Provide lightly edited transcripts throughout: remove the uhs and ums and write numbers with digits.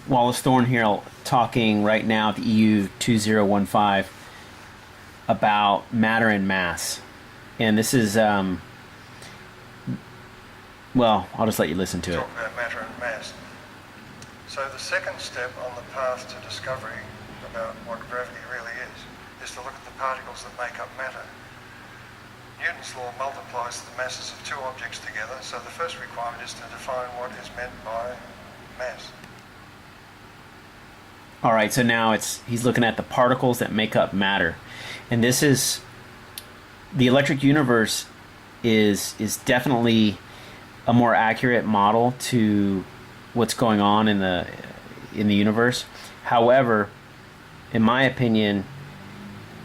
Wallace Thornhill talking right now at the EU 2015 about matter and mass. And this is, well, I'll just let you listen to it. Talk about matter and mass. So the second step on the path to discovery about what gravity really is to look at the particles that make up matter. Newton's law multiplies the masses of two objects together, so the first requirement is to define what is meant by mass. All right, so now he's looking at the particles that make up matter. And this is, the electric universe is definitely a more accurate model to what's going on in the universe. However, in my opinion,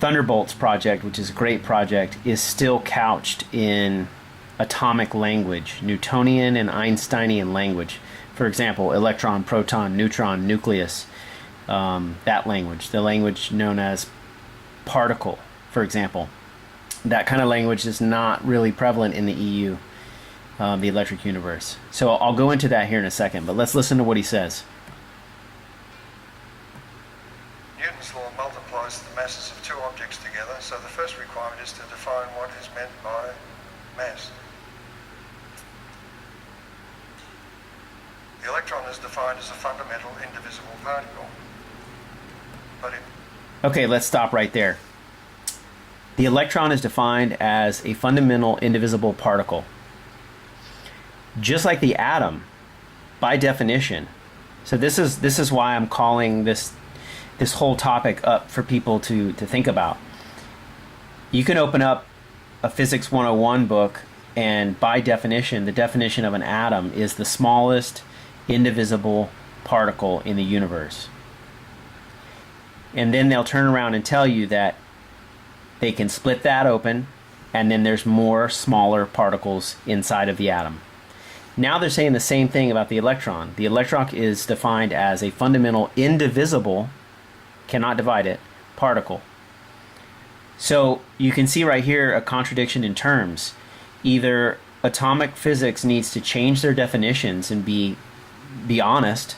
Thunderboltz project, which is a great project, is still couched in atomic language, Newtonian and Einsteinian language. For example, electron, proton, neutron, nucleus, that language, the language known as particle, for example. That kind of language is not really prevalent in the EU, the electric universe. So I'll go into that here in a second, but let's listen to what he says. Newton's law multiplies the masses of two objects together, so the first requirement is to define what is meant by mass. The electron is defined as a fundamental indivisible particle. Okay, let's stop right there. The electron is defined as a fundamental indivisible particle. Just like the atom, by definition. So this is why I'm calling this whole topic up for people to think about. You can open up a Physics 101 book, and by definition, the definition of an atom is the smallest indivisible particle in the universe. And then they'll turn around and tell you that they can split that open, and then there's more smaller particles inside of the atom. Now they're saying the same thing about the electron. The electron is defined as a fundamental indivisible, cannot divide it, particle. So you can see right here a contradiction in terms. Either atomic physics needs to change their definitions and be honest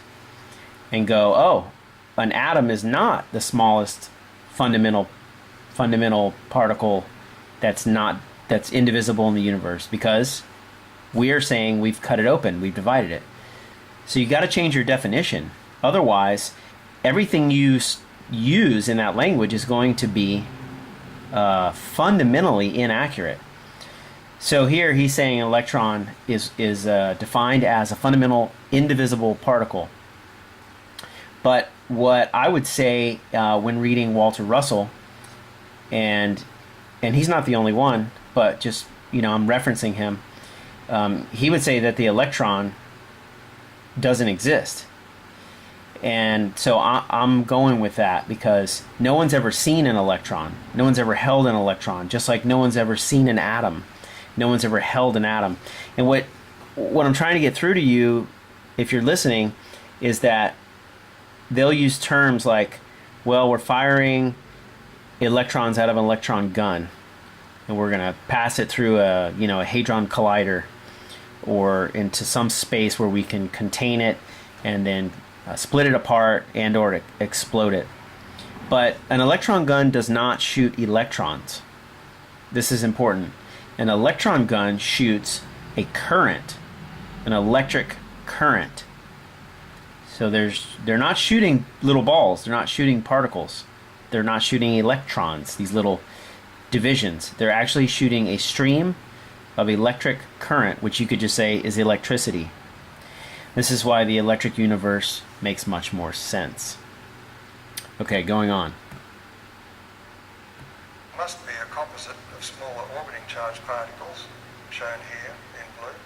and go, oh, an atom is not the smallest fundamental particle that's indivisible in the universe, because we are saying we've cut it open, we've divided it. So you got to change your definition. Otherwise, everything you use in that language is going to be fundamentally inaccurate. So here he's saying an electron is defined as a fundamental indivisible particle. But what I would say when reading Walter Russell, and he's not the only one, but just, I'm referencing him, he would say that the electron doesn't exist. And so I'm going with that because no one's ever seen an electron. No one's ever held an electron, just like no one's ever seen an atom. No one's ever held an atom. And what I'm trying to get through to you, if you're listening, is that they'll use terms like, well, we're firing electrons out of an electron gun, and we're going to pass it through a hadron collider or into some space where we can contain it and then split it apart and or explode it. But an electron gun does not shoot electrons. This is important. An electron gun shoots a current, an electric current. So they're not shooting little balls, they're not shooting particles, they're not shooting electrons, these little divisions. They're actually shooting a stream of electric current, which you could just say is electricity. This is why the electric universe makes much more sense. Okay, going on. Must be a composite of smaller orbiting charged particles, shown here in blue,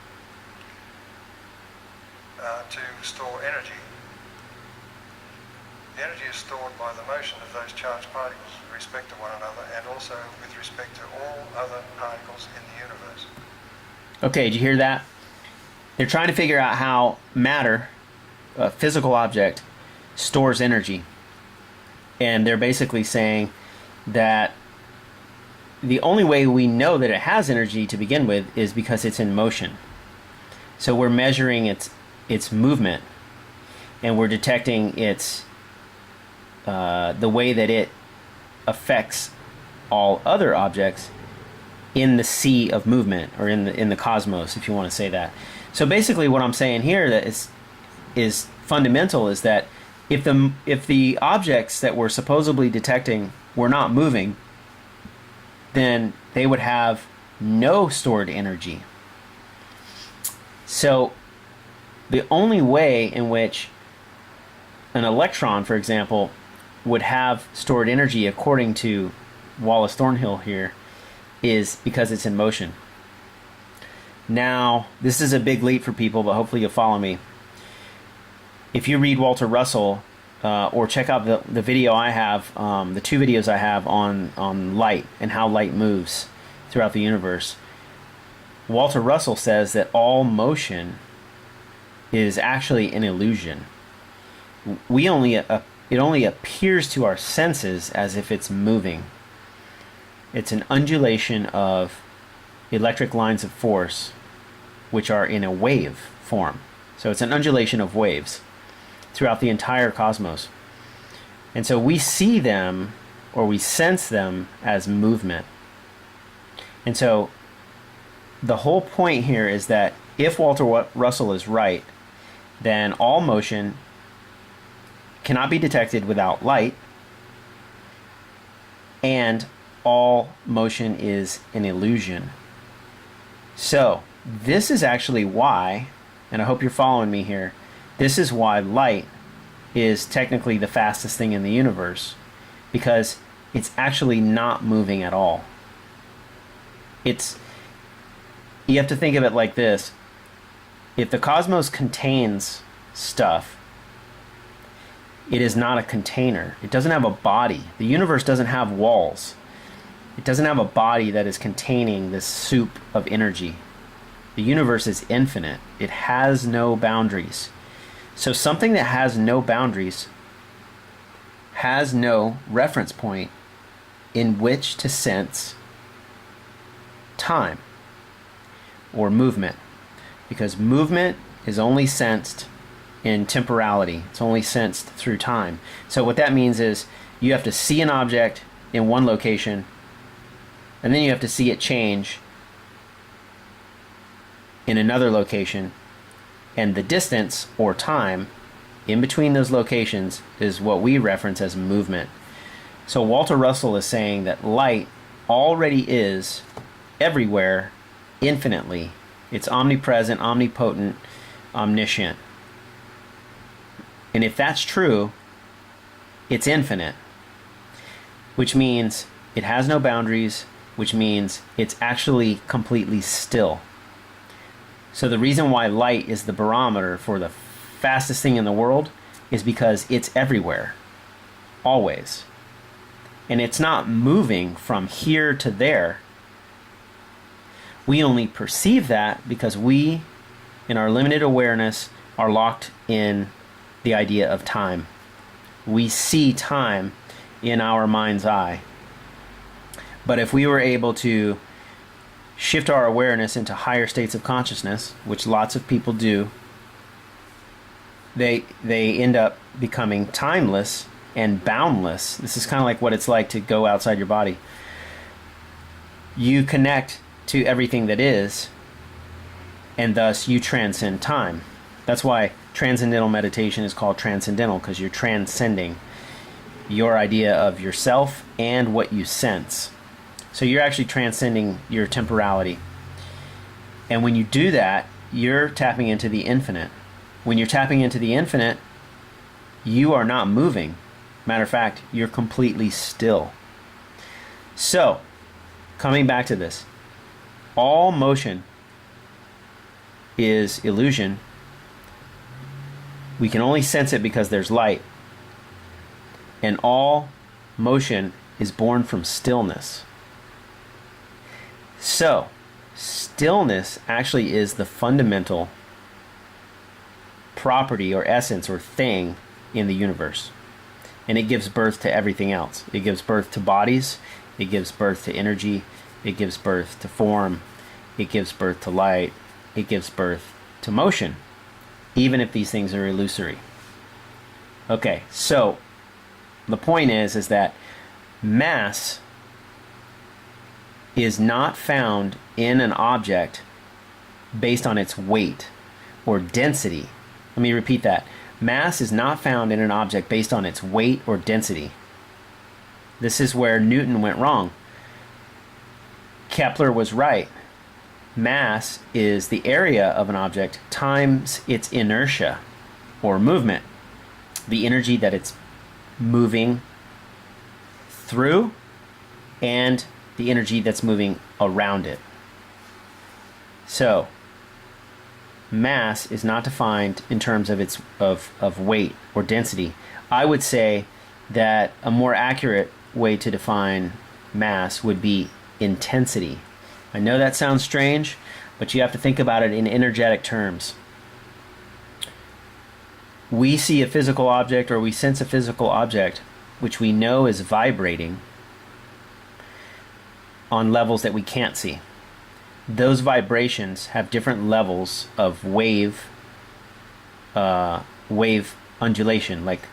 to store energy. The energy is stored by the motion of those charged particles with respect to one another, and also with respect to all other particles in the universe. Okay, did you hear that? They're trying to figure out how matter, a physical object, stores energy. And they're basically saying that the only way we know that it has energy to begin with is because it's in motion. So we're measuring its movement. and we're detecting its the way that it affects all other objects in the sea of movement, or in the cosmos, if you want to say that. So basically, what I'm saying here that is fundamental is that if the objects that we're supposedly detecting were not moving, then they would have no stored energy. So the only way in which an electron, for example, would have stored energy, according to Wallace Thornhill here, is because it's in motion. Now, this is a big leap for people, but hopefully you'll follow me. If you read Walter Russell, or check out the video I have, the two videos I have on light and how light moves throughout the universe, Walter Russell says that all motion is actually an illusion. It only appears to our senses as if it's moving. It's an undulation of electric lines of force, which are in a wave form. So it's an undulation of waves throughout the entire cosmos. And so we see them, or we sense them, as movement. And so the whole point here is that if Walter Russell is right, then all motion cannot be detected without light, and all motion is an illusion. So this is actually why, and I hope you're following me here, this is why light is technically the fastest thing in the universe, because it's actually not moving at all. You have to think of it like this. If the cosmos contains stuff, it is not a container. It doesn't have a body. The universe doesn't have walls. It doesn't have a body that is containing this soup of energy. The universe is infinite. It has no boundaries. So something that has no boundaries has no reference point in which to sense time or movement, because movement is only sensed in temporality. It's only sensed through time. So what that means is you have to see an object in one location, and then you have to see it change in another location, and the distance or time in between those locations is what we reference as movement. So Walter Russell is saying that light already is everywhere infinitely. It's omnipresent, omnipotent, omniscient. And if that's true, it's infinite, which means it has no boundaries, which means it's actually completely still. So the reason why light is the barometer for the fastest thing in the world is because it's everywhere, always. And it's not moving from here to there. We only perceive that because we, in our limited awareness, are locked in the idea of time. We see time in our mind's eye. But if we were able to shift our awareness into higher states of consciousness, which lots of people do, they end up becoming timeless and boundless. This is kind of like what it's like to go outside your body. You connect to everything that is, and thus you transcend time. That's why transcendental meditation is called transcendental, because you're transcending your idea of yourself and what you sense. So you're actually transcending your temporality. And when you do that, you're tapping into the infinite. When you're tapping into the infinite, you are not moving. Matter of fact, you're completely still. So, coming back to this, all motion is illusion. We can only sense it because there's light. And all motion is born from stillness. So, stillness actually is the fundamental property or essence or thing in the universe. And it gives birth to everything else. It gives birth to bodies. It gives birth to energy. It gives birth to form. It gives birth to light. It gives birth to motion, even if these things are illusory. Okay, so the point is that mass is not found in an object based on its weight or density. Let me repeat that. Mass is not found in an object based on its weight or density. This is where Newton went wrong. Kepler was right. Mass is the area of an object times its inertia or movement, the energy that it's moving through and the energy that's moving around it. So mass is not defined in terms of its of weight or density. I would say that a more accurate way to define mass would be intensity. I know that sounds strange, but you have to think about it in energetic terms. We see a physical object, or we sense a physical object, which we know is vibrating on levels that we can't see. Those vibrations have different levels of wave undulation, like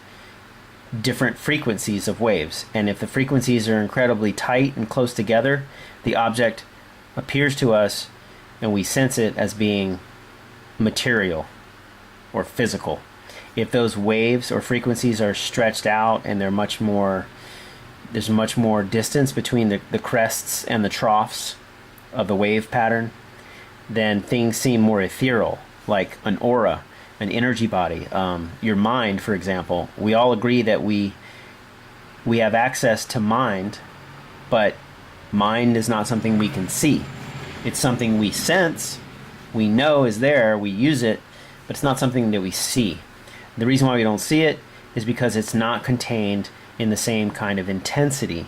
different frequencies of waves. And if the frequencies are incredibly tight and close together, the object appears to us and we sense it as being material or physical. If those waves or frequencies are stretched out and there's much more distance between the crests and the troughs of the wave pattern, then things seem more ethereal, like an aura, an energy body. Your mind, for example, we all agree that we have access to mind, but mind is not something we can see. It's something we sense, we know is there, we use it, but it's not something that we see. The reason why we don't see it is because it's not contained in the same kind of intensity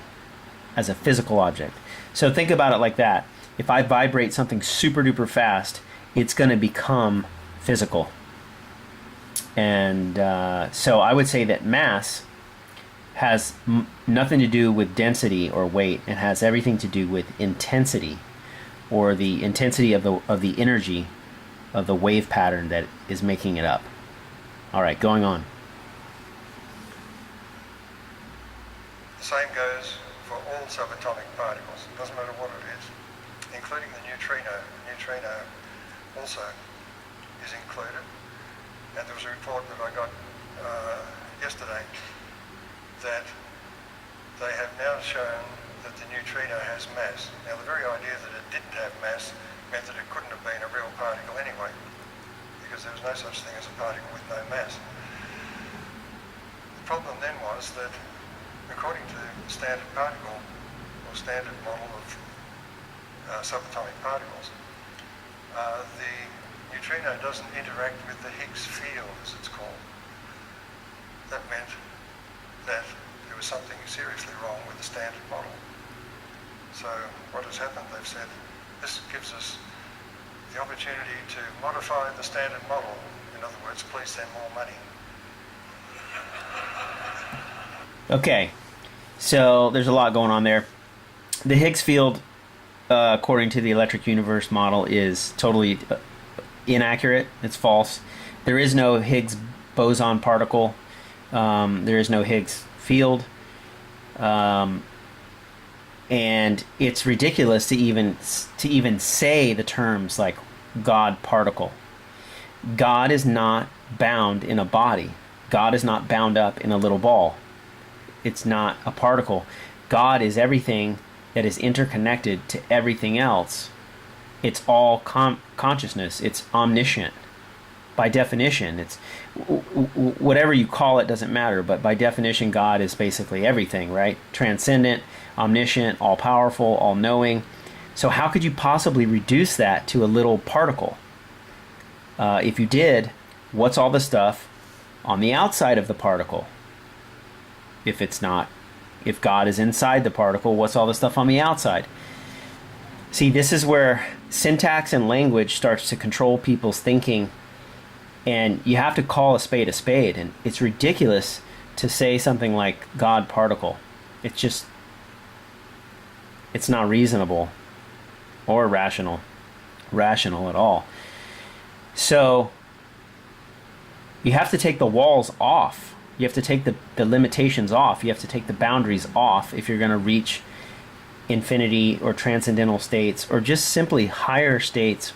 as a physical object. So think about it like that. If I vibrate something super duper fast, it's going to become physical. And so I would say that mass has nothing to do with density or weight. It has everything to do with intensity, or the intensity of the energy of the wave pattern that is making it up. All right, going on. The same goes for all subatomic particles. It doesn't matter what it is, including the neutrino. The neutrino also is included. And there was a report that I got yesterday that they have now shown that the neutrino has mass. Now, the very idea that it didn't have mass meant that it couldn't have been a real particle anyway, because there was no such thing as a particle with no mass. The problem then was that, according to the standard particle or standard model of subatomic particles, the neutrino doesn't interact with the Higgs field, as it's called. That meant that there was something seriously wrong with the standard model. So what has happened, they've said, this gives us the opportunity to modify the standard model. In other words, please send more money. Okay, so there's a lot going on there. The Higgs field, according to the electric universe model, is totally inaccurate. It's false. There is no Higgs boson particle. There is no Higgs field. And it's ridiculous to even say the terms like God particle. God is not bound in a body. God is not bound up in a little ball. It's not a particle. God is everything that is interconnected to everything else. It's all consciousness. It's omniscient. By definition, it's whatever you call it doesn't matter, but by definition, God is basically everything, right? Transcendent, omniscient, all-powerful, all-knowing. So how could you possibly reduce that to a little particle? If you did, what's all the stuff on the outside of the particle? If God is inside the particle, what's all the stuff on the outside? See, this is where syntax and language starts to control people's thinking, and you have to call a spade, and it's ridiculous to say something like God particle. It's not reasonable or rational at all. So you have to take the walls off You have to take the limitations off. You have to take the boundaries off if you're going to reach infinity or transcendental states, or just simply higher states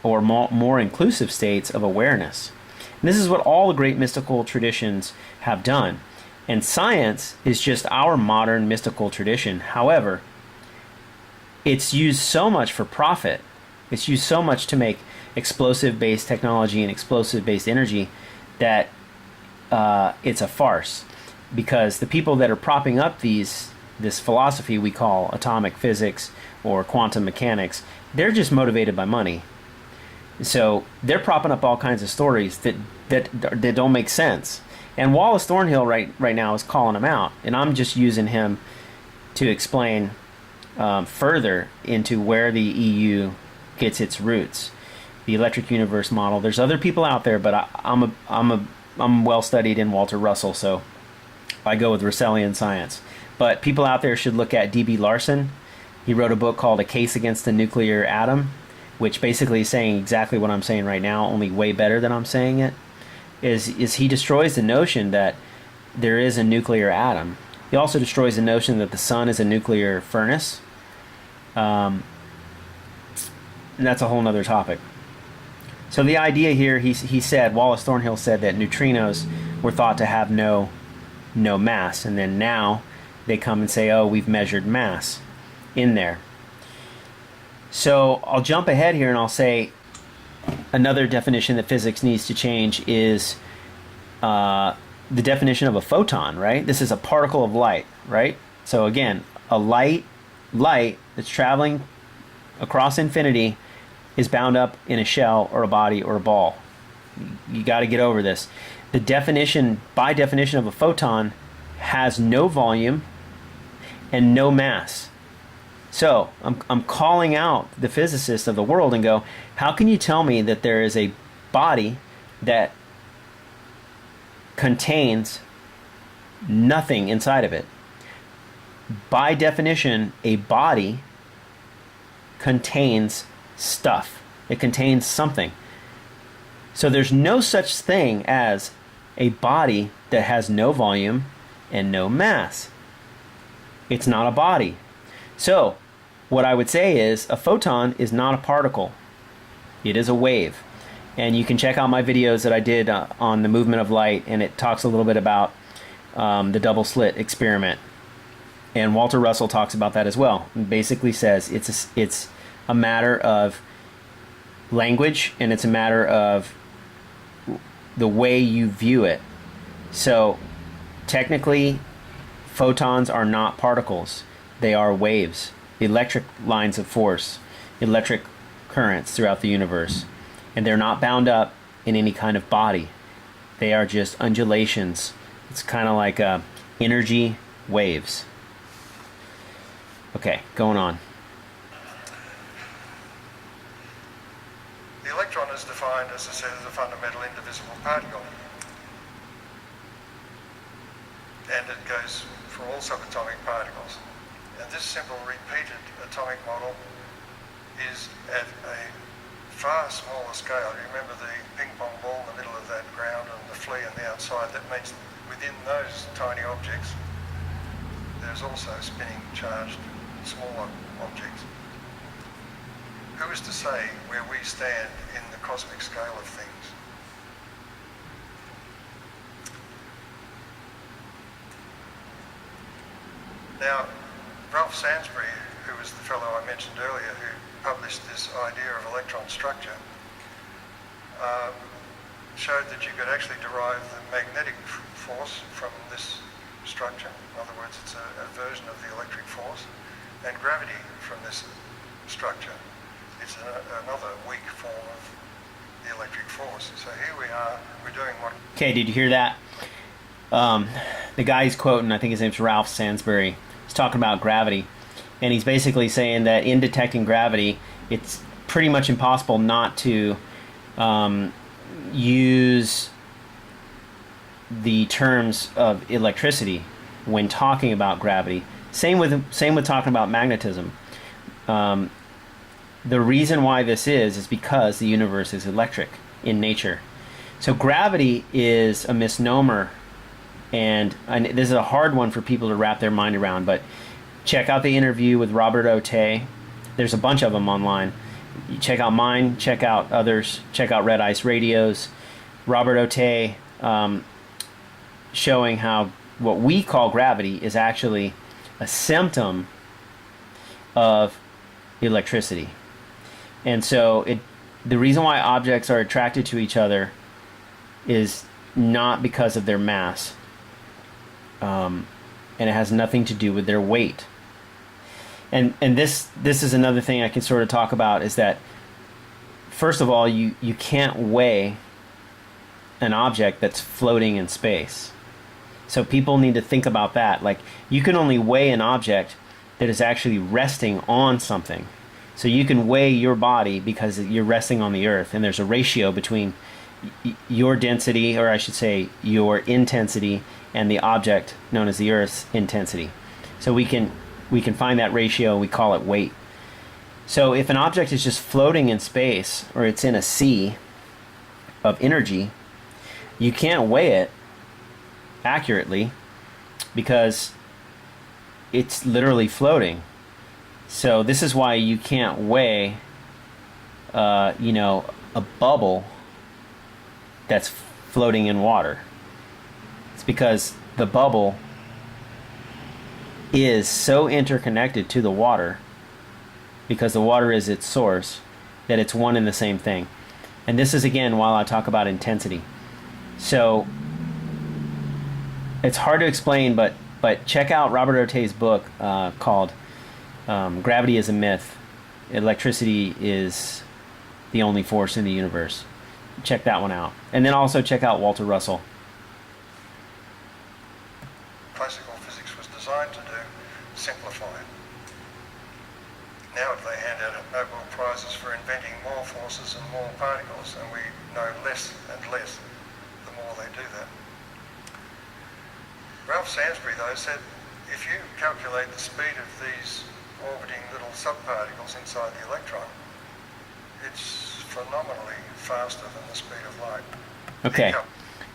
or more inclusive states of awareness. And this is what all the great mystical traditions have done. And science is just our modern mystical tradition. However, it's used so much for profit. It's used so much to make explosive-based technology and explosive-based energy that it's a farce. Because the people that are propping up this philosophy we call atomic physics or quantum mechanics, they're just motivated by money. So they're propping up all kinds of stories that don't make sense. And Wallace Thornhill right now is calling them out, and I'm just using him to explain further into where the EU gets its roots. The electric universe model. There's other people out there, but I'm well studied in Walter Russell, so I go with Russellian science. But people out there should look at D.B. Larson. He wrote a book called A Case Against the Nuclear Atom, which basically is saying exactly what I'm saying right now, only way better than I'm saying it. Is he destroys the notion that there is a nuclear atom. He also destroys the notion that the sun is a nuclear furnace. And that's a whole nother topic. So the idea here, he said, Wallace Thornhill said that neutrinos were thought to have no mass, and then now they come and say, oh, we've measured mass in there. So I'll jump ahead here and I'll say another definition that physics needs to change is the definition of a photon, right? This is a particle of light, right? So again, a light that's traveling across infinity is bound up in a shell or a body or a ball. You got to get over this. The definition, by definition, of a photon has no volume and no mass. So I'm calling out the physicists of the world and go, how can you tell me that there is a body that contains nothing inside of it? By definition, a body contains stuff. It contains something. So there's no such thing as a body that has no volume and no mass. It's not a body. So what I would say is a photon is not a particle. It is a wave. And you can check out my videos that I did on the movement of light, and it talks a little bit about the double slit experiment. And Walter Russell talks about that as well. And basically says it's a matter of language, and it's a matter of the way you view it. So technically, photons are not particles. They are waves, electric lines of force, electric currents throughout the universe. And they're not bound up in any kind of body. They are just undulations. It's kind of like energy waves. Okay, going on. The electron is defined, as I said, as a fundamental indivisible particle. And it goes for all subatomic particles. And this simple repeated atomic model is at a far smaller scale. You remember the ping pong ball in the middle of that ground and the flea on the outside? That means within those tiny objects, there's also spinning charged smaller objects. Who is to say where we stand in the cosmic scale of things? Now, Ralph Sainsbury, who was the fellow I mentioned earlier who published this idea of electron structure, showed that you could actually derive the magnetic force from this structure. In other words, it's a version of the electric force, and gravity from this structure. It's another weak form of the electric force. So here we are, we're doing what... Okay, did you hear that? The guy he's quoting, I think his name's Ralph Sainsbury, he's talking about gravity. And he's basically saying that in detecting gravity, it's pretty much impossible not to use the terms of electricity when talking about gravity. Same with talking about magnetism. The reason why this is because the universe is electric in nature. So gravity is a misnomer, and this is a hard one for people to wrap their mind around, but check out the interview with Robert Otay. There's a bunch of them online. You check out mine, check out others, check out Red Ice Radio's. Robert Otay showing how what we call gravity is actually a symptom of electricity. And so the reason why objects are attracted to each other is not because of their mass. And it has nothing to do with their weight. And this is another thing I can sort of talk about, is that first of all, you can't weigh an object that's floating in space. So people need to think about that. Like, you can only weigh an object that is actually resting on something. So you can weigh your body because you're resting on the earth, and there's a ratio between your density, or I should say your intensity, and the object known as the earth's intensity. So we can find that ratio, we call it weight. So if an object is just floating in space, or it's in a sea of energy, you can't weigh it accurately because it's literally floating. So this is why you can't weigh a bubble that's floating in water. It's because the bubble is so interconnected to the water, because the water is its source, that it's one and the same thing. And this is, again, while I talk about intensity. So it's hard to explain, but check out Robert Otay's book called Gravity is a Myth. Electricity is the only force in the universe. Check that one out. And then also check out Walter Russell. Classical physics was designed to do, simplify it. Now they hand out Nobel Prizes for inventing more forces and more particles, and we know less and less the more they do that. Ralph Sansbury, though, said if you calculate the speed of these orbiting little subparticles inside the electron, it's phenomenally faster than the speed of light. Okay.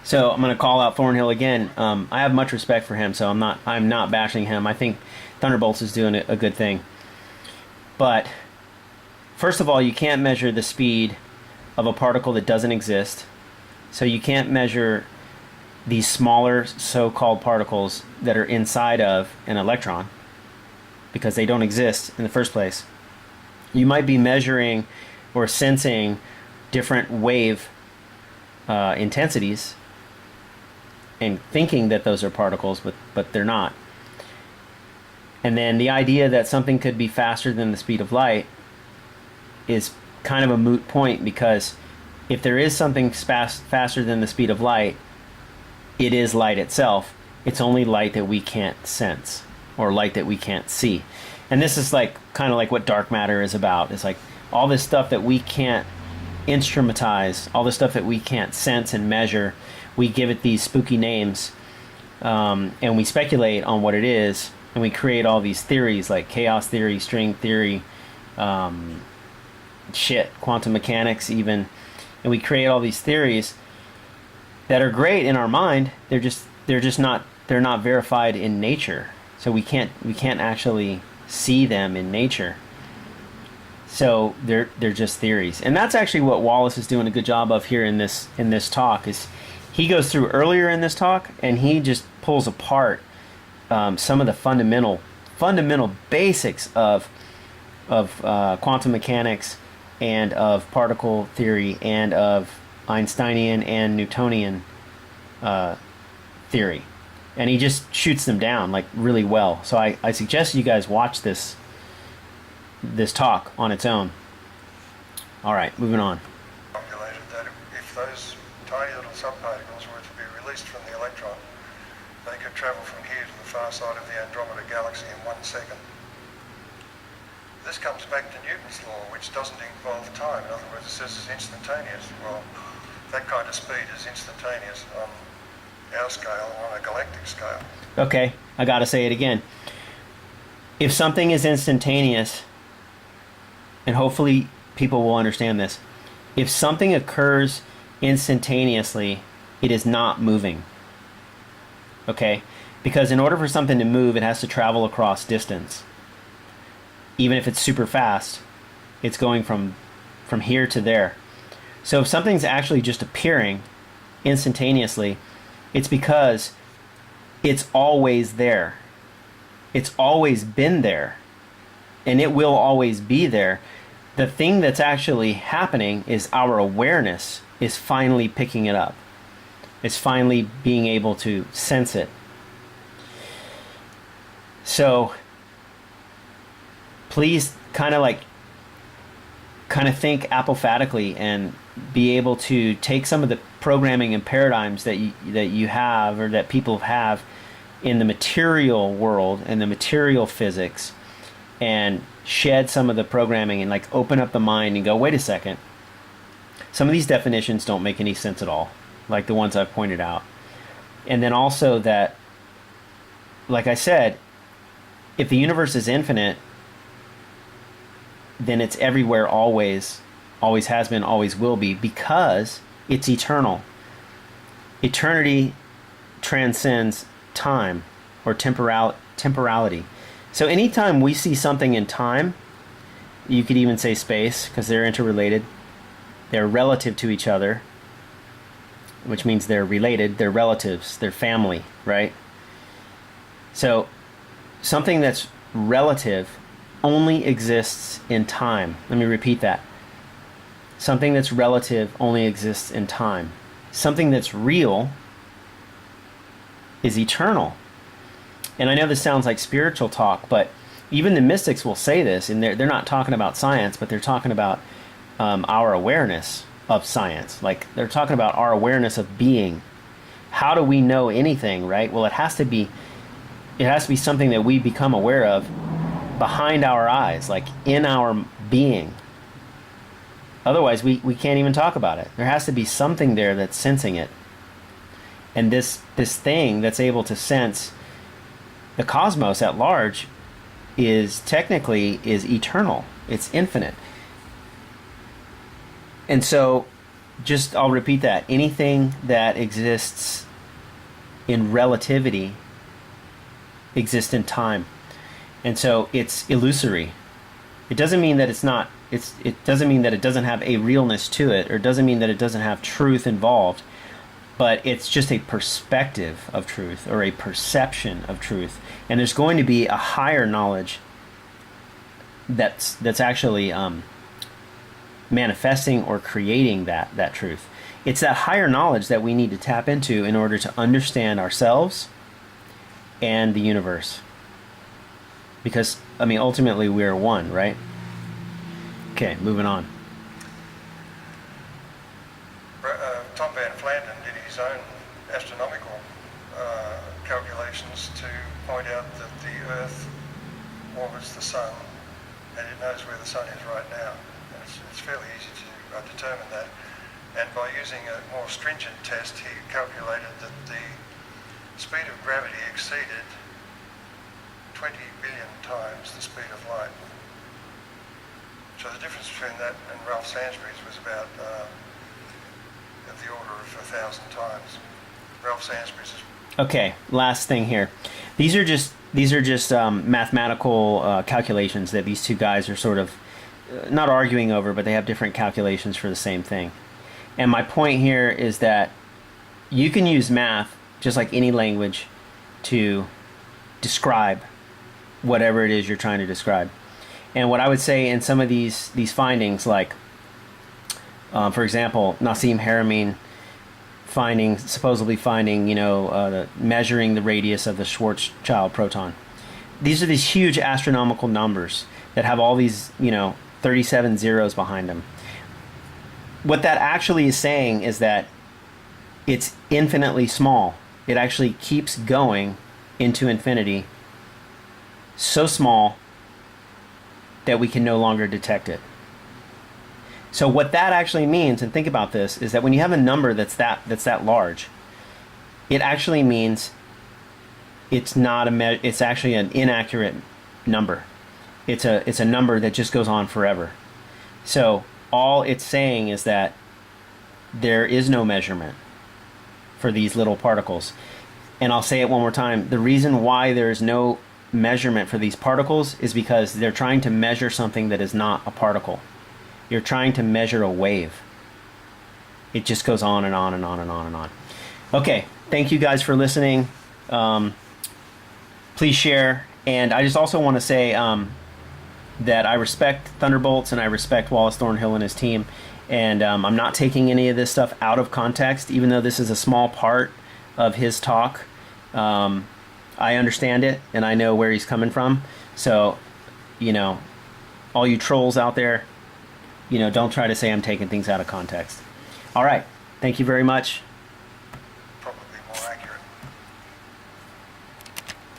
So I'm going to call out Thornhill again. I have much respect for him, so I'm not bashing him. I think Thunderboltz is doing a good thing. But first of all, you can't measure the speed of a particle that doesn't exist. So you can't measure these smaller so-called particles that are inside of an electron, because they don't exist in the first place. You might be measuring or sensing different wave intensities and thinking that those are particles, but they're not. And then the idea that something could be faster than the speed of light is kind of a moot point, because if there is something faster than the speed of light, it is light itself. It's only light that we can't sense, or light that we can't see. And this is like kind of like what dark matter is about. It's like all this stuff that we can't instrumentize, all the stuff that we can't sense and measure, we give it these spooky names, and we speculate on what it is, and we create all these theories like chaos theory, string theory, quantum mechanics even, and we create all these theories that are great in our mind. They're not verified in nature, so we can't actually see them in nature. So they're just theories, and that's actually what Wallace is doing a good job of here in this talk. Is he goes through earlier in this talk, and he just pulls apart some of the fundamental basics of quantum mechanics and of particle theory and of Einsteinian and Newtonian theory, and he just shoots them down like really well. So I suggest you guys watch this talk on its own. All right, moving on. Calculated that if those tiny little subparticles were to be released from the electron, they could travel from here to the far side of the Andromeda galaxy in 1 second. This comes back to Newton's law, which doesn't involve time. In other words, it says it's instantaneous. Well, that kind of speed is instantaneous on our scale, on a galactic scale. Okay, I gotta say it again. If something is instantaneous, and hopefully people will understand this, if something occurs instantaneously, it is not moving. Okay? Because in order for something to move, it has to travel across distance. Even if it's super fast, it's going from here to there. So if something's actually just appearing instantaneously, it's because it's always there. It's always been there. And it will always be there. The thing that's actually happening is our awareness is finally picking it up. It's finally being able to sense it. So please kind of think apophatically and be able to take some of the programming and paradigms that you have, or that people have in the material world and the material physics, and shed some of the programming and like open up the mind and go, wait a second, some of these definitions don't make any sense at all, like the ones I've pointed out. And then also that, like I said, if the universe is infinite, then it's everywhere always has been, always will be, because it's eternal. Eternity transcends time or temporality. So anytime we see something in time, you could even say space, because they're interrelated. They're relative to each other, which means they're related. They're relatives. They're family, right? So something that's relative only exists in time. Let me repeat that. Something that's relative only exists in time. Something that's real is eternal. And I know this sounds like spiritual talk, but even the mystics will say this, and they're not talking about science, but they're talking about our awareness of science. Like, they're talking about our awareness of being. How do we know anything, right? Well, it has to be something that we become aware of behind our eyes, like in our being. Otherwise, we can't even talk about it. There has to be something there that's sensing it. And this thing that's able to sense the cosmos at large is eternal. It's infinite. And so, I'll repeat that. Anything that exists in relativity exists in time. And so it's illusory. It doesn't mean that it doesn't mean that it doesn't have a realness to it, or it doesn't mean that it doesn't have truth involved, but it's just a perspective of truth, or a perception of truth. And there's going to be a higher knowledge that's actually manifesting or creating that truth. It's that higher knowledge that we need to tap into in order to understand ourselves and the universe. Because, ultimately we are one, right? Okay, moving on. Tom Van Flandern did his own astronomical calculations to point out that the Earth orbits the Sun, and it knows where the Sun is right now. And it's fairly easy to determine that. And by using a more stringent test, he calculated that the speed of gravity exceeded 20 billion times the speed of light. So the difference between that and Ralph Sainsbury's was about of the order of 1,000 times. Ralph Sainsbury's is... Okay, last thing here. These are just mathematical calculations that these two guys are sort of not arguing over, but they have different calculations for the same thing. And my point here is that you can use math, just like any language, to describe whatever it is you're trying to describe. And what I would say in some of these findings, like, for example, Nassim Haramein supposedly finding, measuring the radius of the Schwarzschild proton. These are these huge astronomical numbers that have all these, 37 zeros behind them. What that actually is saying is that it's infinitely small. It actually keeps going into infinity, so small that we can no longer detect it. So what that actually means, and think about this, is that when you have a number that's that large, it actually means it's actually an inaccurate number. It's a number that just goes on forever. So all it's saying is that there is no measurement for these little particles. And I'll say it one more time. The reason why there is no measurement for these particles is because they're trying to measure something that is not a particle. You're trying to measure a wave. It just goes on and on and on and on and on. Okay, thank you guys for listening. Please share. And I just also want to say that I respect Thunderboltz and I respect Wallace Thornhill and his team. And I'm not taking any of this stuff out of context, even though this is a small part of his talk. I understand it and I know where he's coming from. So, you know, all you trolls out there, you know, don't try to say I'm taking things out of context. All right. Thank you very much.